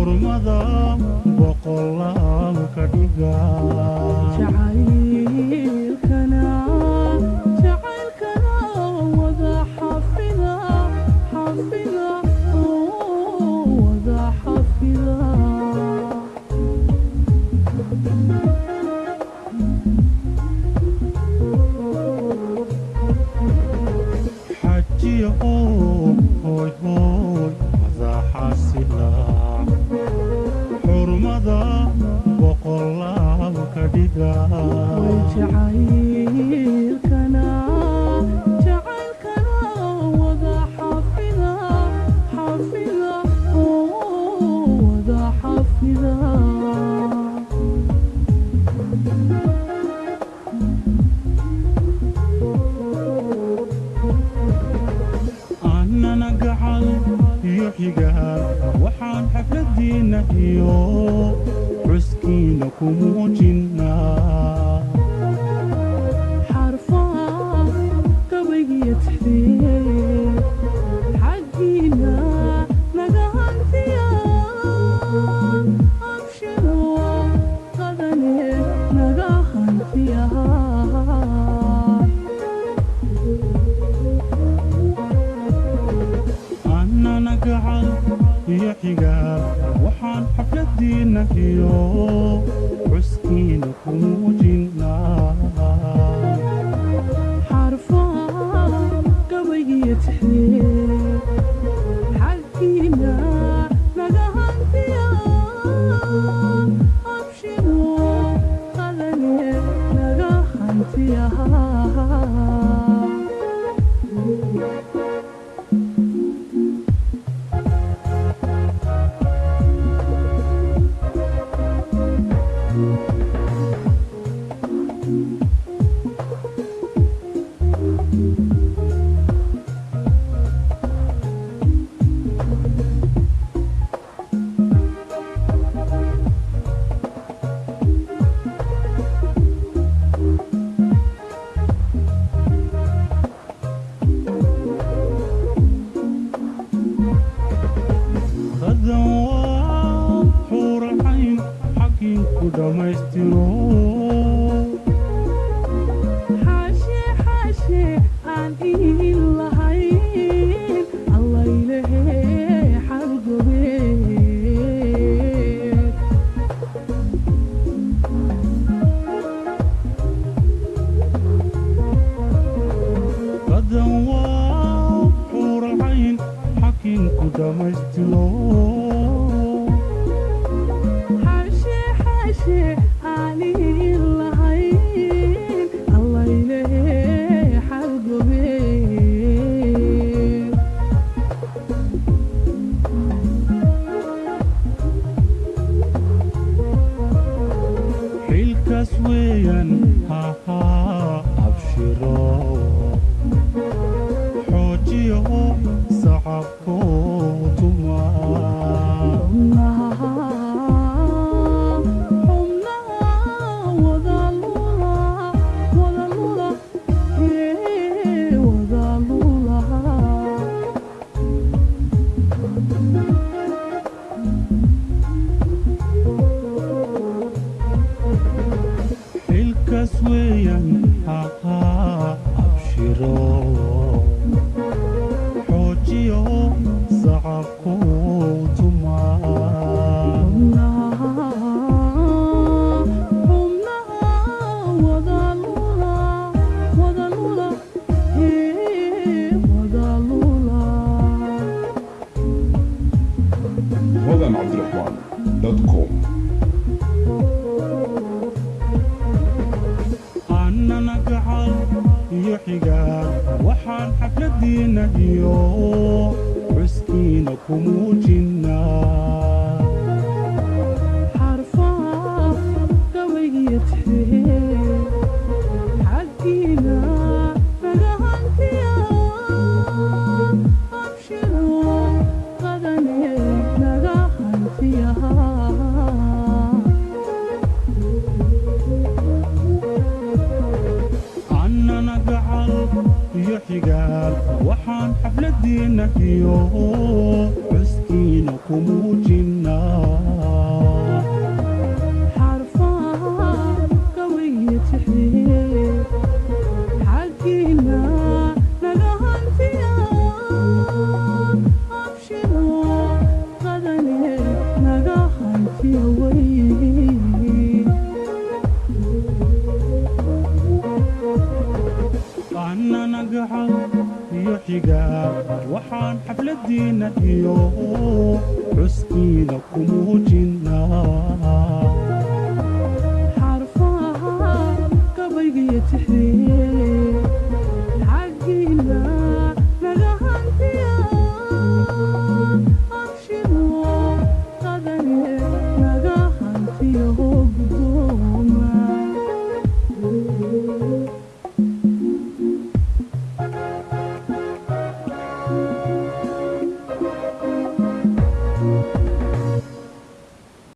xurmada boqolaal ka dhiga jacaylkana wada xafida wada xafida xajiyo hooy wada xasila xurmada boqolaal ka dhiga jacaylkana wada xafida wada xafida annana gacal iyo xigaal waxaan xafladiina iyo xuskiina ku muujinaa xarfaha gabaygiyo tixdeed xaggiina naga hantiya abshiro qadane naga hantiya annana gacal iyo xigaal waxaan xafladiina iyo xuskiina ku muujinaa xarfaha gabaygiyo tixdeed xaggiina naga hantiya abshiro qadane naga hantiya qadan waa xuuracayn xaqiin ku dhammaystiro xaashe aan iin lahayn allaylehe xalgobeed qadan waa xuuracayn xaqiin ku dhammaystiro xaashe aan iin lahayn allaylehe xalgobeed xilkaas weeyaan hahaa abshiro xoojiyo sacabkoo tumaa xubnaha wada lula wada lula xilkaas weeyaan hahaa abshiro xoojiyo sacabkoo tumaa xubnaha wada lula wada lula هدى عبد الرحمن .com annana gacal iyo xigaal waxaan xafladiina iyo xuskiina ku muujinaa xarfaha gabaygiyo tixdeed xaggiina naga hantiya abshiro qadane naga hantiya annana gacal iyo xigaal waxaan xafladiina iyo xuskiina xanfiya wey annana gacal iyo xigaal waxaan xafladiina iyo xuskiina ku muujinaa